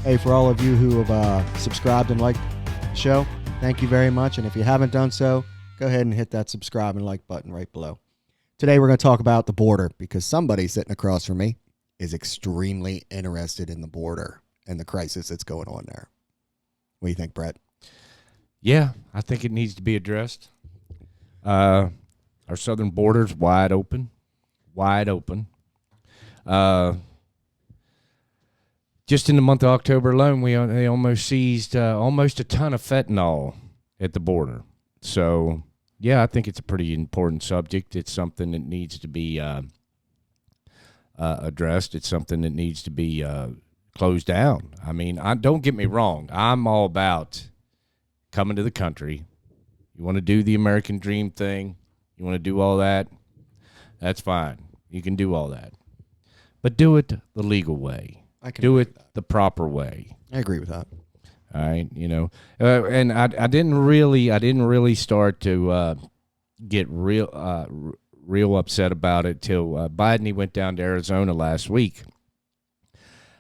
Hey, for all of you who have subscribed and liked the show, thank you very much. And if you haven't done so, go ahead and hit that subscribe and like button right below. Today, we're going to talk about the border because somebody sitting across from me is extremely interested in the border and the crisis that's going on there. What do you think, Brett? Yeah, I think it needs to be addressed. Our southern border's wide open. Just in the month of October alone, they almost seized almost a ton of fentanyl at the border. So, yeah, I think it's a pretty important subject. It's something that needs to be addressed. It's something that needs to be closed down. I mean, don't get me wrong. I'm all about coming to the country. You want to do the American dream thing. You want to do all that. That's fine. You can do all that. But do it the legal way. Do it the proper way. I agree with that. All right, and I didn't really start to get real upset about it till Biden. He went down to Arizona last week.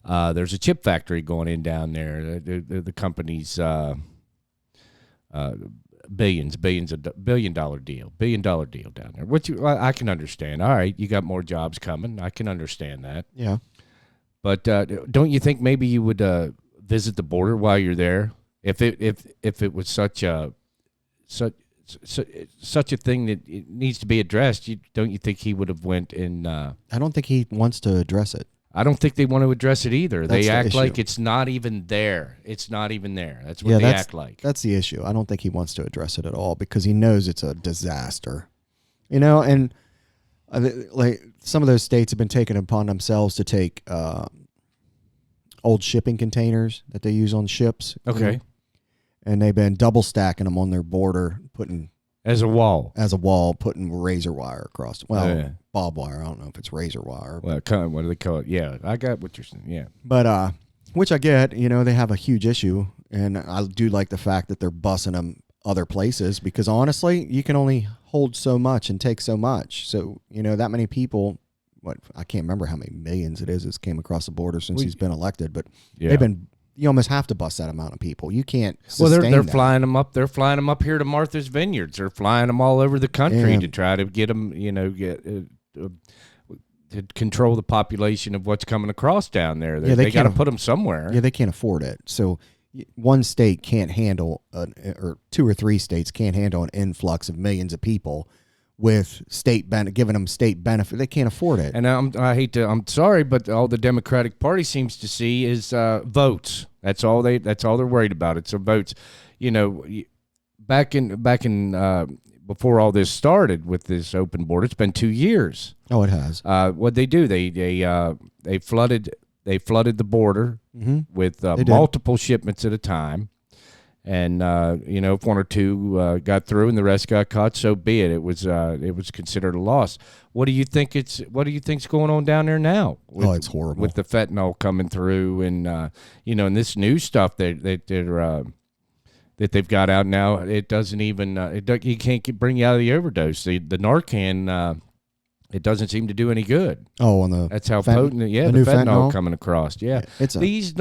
There's a chip factory going in down there. The company's billion dollar deal down there. Which I can understand. All right, you got more jobs coming. I can understand that. Yeah. But don't you think maybe you would visit the border while you're there? If it was such a thing that it needs to be addressed, don't you think he would have went and? I don't think he wants to address it. I don't think they want to address it either. That's they act issue. like it's not even there. It's not even there. That's what they act like. That's the issue. I don't think he wants to address it at all because he knows it's a disaster. And like some of those states have been taking upon themselves to take old shipping containers that they use on ships. Okay. And they've been double stacking them on their border, putting as a wall, putting razor wire across. Well, barbed wire. I don't know if it's razor wire. Well, what do they call it? Yeah, I got what you're saying. Yeah. But which I get. They have a huge issue, and I do like the fact that they're bussing them other places because honestly, you can only hold so much and take so much. So that many people. I can't remember how many millions it is that's came across the border since he's been elected, but you almost have to bust that amount of people. You can't sustain they're that. flying them up. They're flying them up here to Martha's Vineyards. They're flying them all over the country to try to get them, to control the population of what's coming across down there. They got to put them somewhere. Yeah, they can't afford it. So one state can't handle, or two or three states can't handle an influx of millions of people with giving them state benefit. They can't afford it. And I'm sorry, but all the Democratic Party seems to see is votes. That's all they're worried about. It's votes. Back in before all this started with this open border, it's been 2 years. Oh, it has. What they do? They flooded the border with multiple shipments at a time. And if one or two got through and the rest got caught, so be it. It was considered a loss. What do you think's going on down there now? It's horrible with the fentanyl coming through, and and this new stuff that they've got out now. It doesn't even you can't bring you out of the overdose. The Narcan. It doesn't seem to do any good. Oh, that's how potent. Yeah, the fentanyl coming across. Yeah, these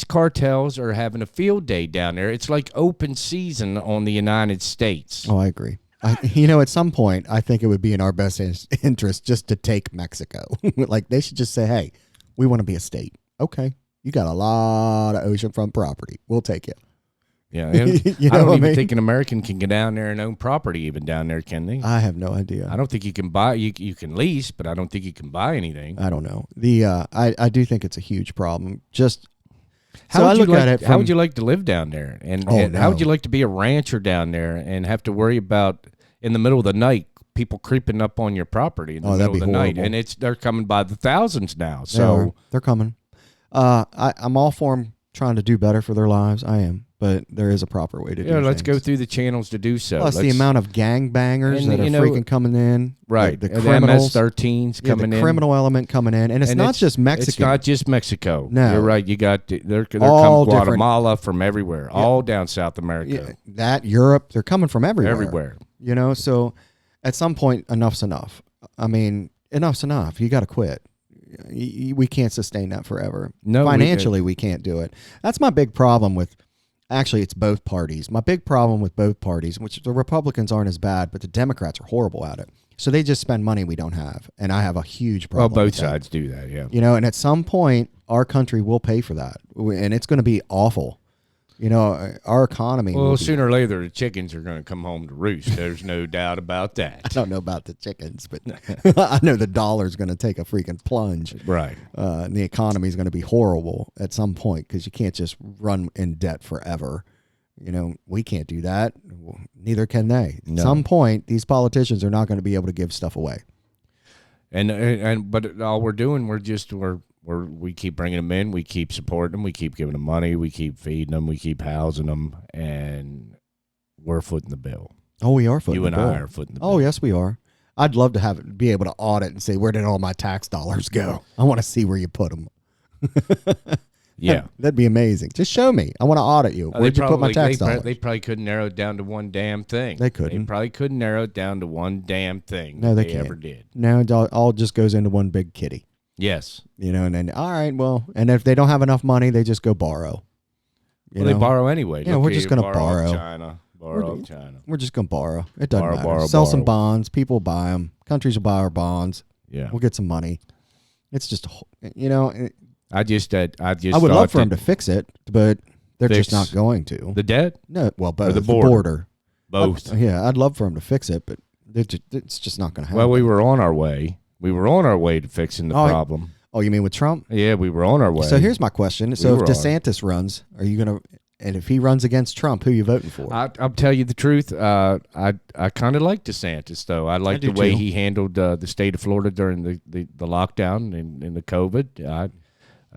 cartels are having a field day down there. It's like open season on the United States. Oh, I agree. At some point, I think it would be in our best interest just to take Mexico. Like they should just say, "Hey, we want to be a state. Okay, you got a lot of oceanfront property. We'll take it." Yeah, I don't even think an American can get down there and own property even down there, can they? I have no idea. I don't think you can buy. You can lease, but I don't think you can buy anything. I don't know. I do think it's a huge problem. How would you like to live down there? And how would you like to be a rancher down there and have to worry about in the middle of the night people creeping up on your property in the middle of the night? And they're coming by the thousands now. So they're coming. I'm all for them trying to do better for their lives. I am. But there is a proper way to do it. Let's go through the channels to do so. Plus the amount of gangbangers that are freaking coming in. Right. The criminals. The MS-13s coming in. The criminal element coming in. And it's not just Mexico. It's not just Mexico. No. You're right. You got, they're coming Guatemala from everywhere. All down South America. Europe. They're coming from everywhere. Everywhere. So at some point, enough's enough. I mean, enough's enough. You got to quit. We can't sustain that forever. No, financially, we can't do it. That's my big problem with. Actually, it's both parties. My big problem with both parties, which the Republicans aren't as bad, but the Democrats are horrible at it. So they just spend money we don't have, and I have a huge problem. Well, both with that. sides do that, yeah. And at some point, our country will pay for that, and it's going to be awful. Our economy. Well, sooner or later, the chickens are going to come home to roost. There's no doubt about that. I don't know about the chickens, but I know the dollar's going to take a freaking plunge. Right. And the economy is going to be horrible at some point because you can't just run in debt forever. We can't do that. Neither can they. No. At some point, these politicians are not going to be able to give stuff away. But all we're doing, we keep bringing them in, we keep supporting them, we keep giving them money, we keep feeding them, we keep housing them, and we're footing the bill. Oh, we are footing the bill. You and I are footing the bill. Oh, yes, we are. I'd love to be able to audit and say, where did all my tax dollars go? I want to see where you put them. Yeah. That'd be amazing. Just show me. I want to audit you. Where'd you put my tax dollars? They probably couldn't narrow it down to one damn thing. They couldn't. They probably couldn't narrow it down to one damn thing. No, they can't. can't. Ever did. No, it all just goes into one big kitty. Yes. And then, all right, well, and if they don't have enough money, they just go borrow. They borrow anyway. Yeah, we're just going to borrow. China. Borrow China. We're just going to borrow. It doesn't matter. Borrow, Sell some bonds. People will buy them. Countries will buy our bonds. Yeah. We'll get some money. It's just, I would love for them to fix it, but they're just not going to. The debt? No, well, both. The border. Both. I'd love for them to fix it, but it's just not going to happen. Well, we were on our way. We were on our way to fixing the problem. Oh, you mean with Trump? Yeah, we were on our way. So here's my question. So if DeSantis runs, are you going to, and if he runs against Trump, who are you voting for? I'll tell you the truth. I kind of like DeSantis, though. I like the way he handled the state of Florida during the lockdown and the COVID.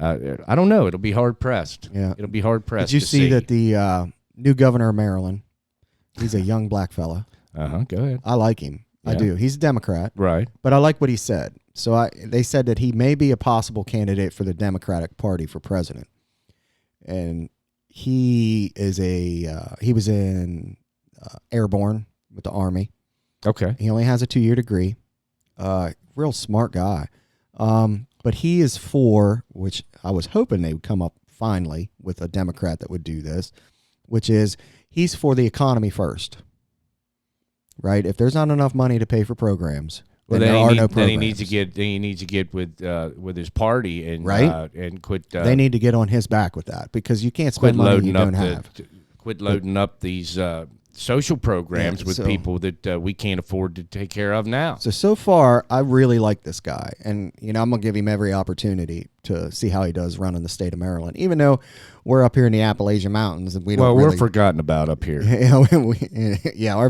I don't know. It'll be hard pressed. Yeah, it'll be hard pressed. Did you see that the new governor of Maryland? He's a young black fella. Go ahead. I like him. Yeah. I do. He's a Democrat, right? But I like what he said. So they said that he may be a possible candidate for the Democratic Party for president, and he is he was in airborne with the Army. Okay. He only has a 2-year degree. Real smart guy. But he is for, which I was hoping they would come up finally with a Democrat that would do this, which is he's for the economy first. Right? If there's not enough money to pay for programs, then there are no programs. Then he needs to get with his party and and quit. They need to get on his back with that because you can't spend money you don't have. Quit loading up these social programs with people that we can't afford to take care of now. So far, I really like this guy. And, I'm going to give him every opportunity to see how he does running the state of Maryland, even though we're up here in the Appalachian Mountains. And we're forgotten about up here. Our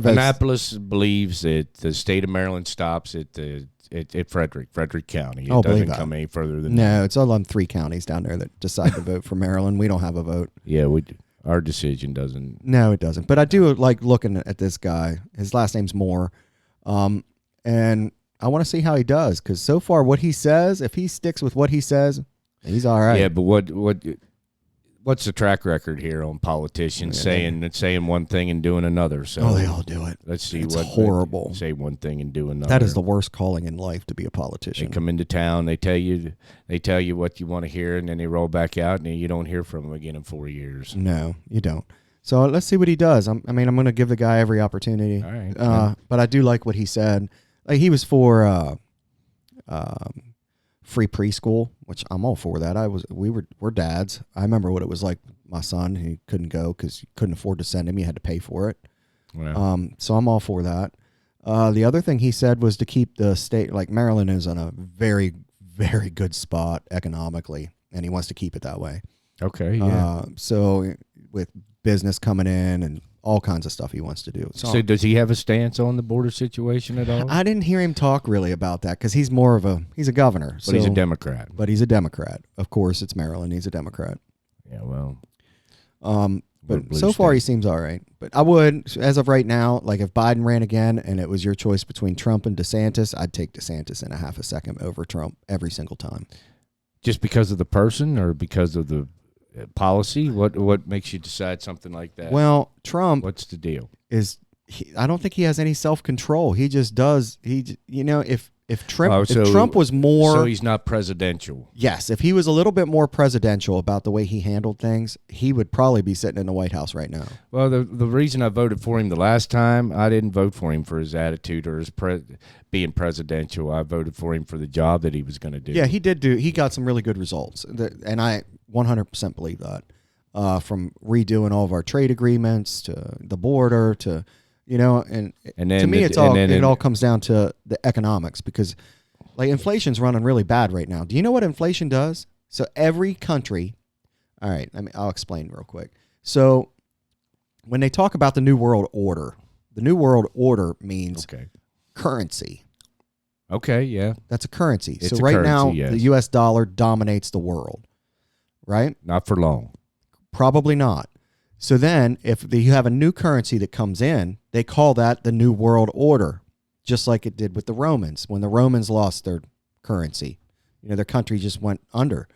votes. Annapolis believes that the state of Maryland stops at Frederick County. It doesn't come any further than that. No, it's all on 3 counties down there that decide to vote for Maryland. We don't have a vote. Yeah, we do. Our decision doesn't. No, it doesn't. But I do like looking at this guy. His last name's Moore. And I want to see how he does because so far what he says, if he sticks with what he says, he's all right. Yeah, but what's the track record here on politicians saying one thing and doing another? So they all do it. Let's see it's horrible. Say one thing and do another. That is the worst calling in life to be a politician. They come into town, they tell you what you want to hear, and then they roll back out, and you don't hear from them again in 4 years. No, you don't. So let's see what he does. I'm going to give the guy every opportunity. All right. But I do like what he said. Like he was for free preschool, which I'm all for that. We're dads. I remember what it was like. My son, he couldn't go because you couldn't afford to send him. You had to pay for it. Wow. So I'm all for that. The other thing he said was to keep the state, like Maryland is in a very, very good spot economically, and he wants to keep it that way. Okay. Yeah. So with business coming in and all kinds of stuff he wants to do. So does he have a stance on the border situation at all? I didn't hear him talk really about that because he's a governor. But he's a Democrat. But he's a Democrat. Of course, it's Maryland. He's a Democrat. Yeah, well. But so far he seems all right. But I would, as of right now, like if Biden ran again and it was your choice between Trump and DeSantis, I'd take DeSantis in a half a second over Trump every single time. Just because of the person or because of the policy? What makes you decide something like that? Well, Trump. What's the deal? I don't think he has any self-control. He just does. If if Trump was more, so he's not presidential. yes, if he was a little bit more presidential about the way he handled things, he would probably be sitting in the White House right now. Well, the reason I voted for him the last time, I didn't vote for him for his attitude or his being presidential. I voted for him for the job that he was going to do. Yeah, he got some really good results, and I 100% believe that. From redoing all of our trade agreements to the border to, and then to me, it all comes down to the economics, because like inflation's running really bad right now. Do you know what inflation does? So every country, all right, I'll explain real quick. So when they talk about the New World Order, the New World Order means currency. Okay, yeah. That's a currency. It's so a right currency, now, yes. the U.S. dollar dominates the world, right? Not for long. Probably not. So then if you have a new currency that comes in, they call that the New World Order, just like it did with the Romans. When the Romans lost their currency, their country just went under.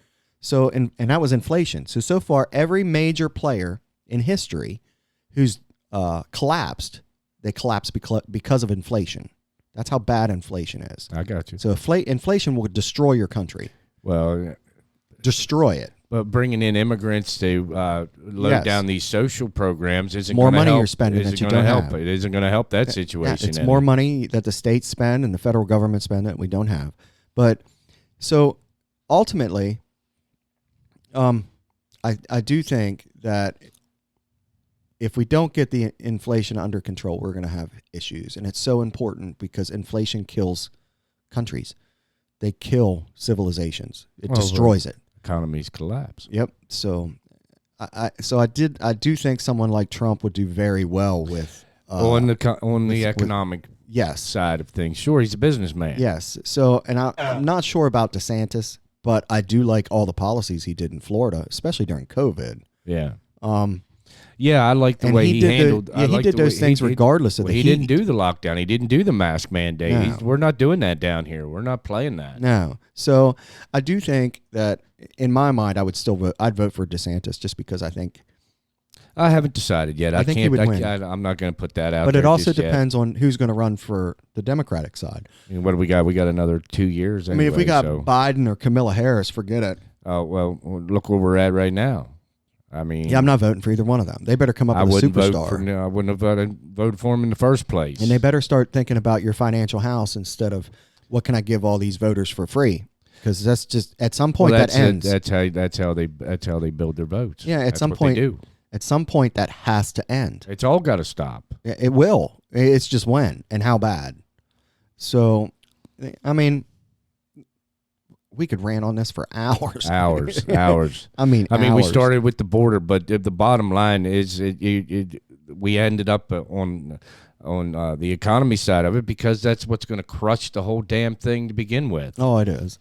So, and that was inflation. So far, every major player in history who's collapsed, they collapsed because of inflation. That's how bad inflation is. I got you. So inflation will destroy your country. Well, destroy it. But bringing in immigrants to load down these social programs isn't more going to help. Money you're spending that you don't help. have. It isn't going to help that situation. It's more money that the states spend and the federal government spend that we don't have. But so ultimately, I do think that if we don't get the inflation under control, we're going to have issues. And it's so important because inflation kills countries. They kill civilizations. It destroys it. Economies collapse. Yep. So I do think someone like Trump would do very well with on the economic yes side of things. Sure, he's a businessman. Yes. So, and I'm not sure about DeSantis, but I do like all the policies he did in Florida, especially during COVID. Yeah. Yeah, I like the way he handled. He did those things regardless of the heat. He didn't do the lockdown. He didn't do the mask mandate. No. We're not doing that down here. We're not playing that. No. So I do think that in my mind, I'd vote for DeSantis just because I think. I haven't decided yet. I think he would win. I'm not going to put that out. But there it also just depends on who's going to run for the Democratic side. What do we got? We got another 2 years. Anyway, if we got Biden or Kamala Harris, forget it. Oh well, look where we're at right now. I mean, yeah, I'm not voting for either one of them. They better come up with a superstar. I wouldn't have voted for him in the first place. And they better start thinking about your financial house instead of what can I give all these voters for free? Because that's just at some point that ends. That's how they build their votes. Yeah, at some point, at some point that has to end. It's all got to stop. It will. It's just when and how bad. So, I mean, we could rant on this for hours. Hours. I mean, we started with the border, but the bottom line is we ended up on the economy side of it because that's what's going to crush the whole damn thing to begin with. Oh, it is.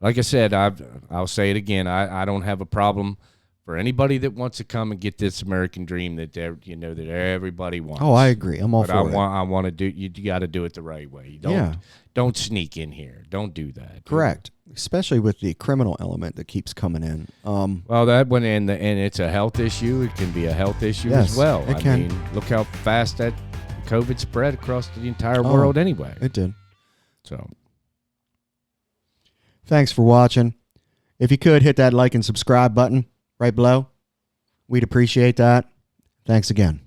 Like I said, I'll say it again. I don't have a problem for anybody that wants to come and get this American dream that everybody wants. Oh, I agree. I'm all for it. I want to do. You got to do it the right way. You don't sneak in here. Don't do that. Correct. Especially with the criminal element that keeps coming in. Well, that one and it's a health issue. It can be a health issue as well. It can. I mean, look how fast that COVID spread across the entire world. Anyway, it did. So, thanks for watching. If you could hit that like and subscribe button right below, we'd appreciate that. Thanks again.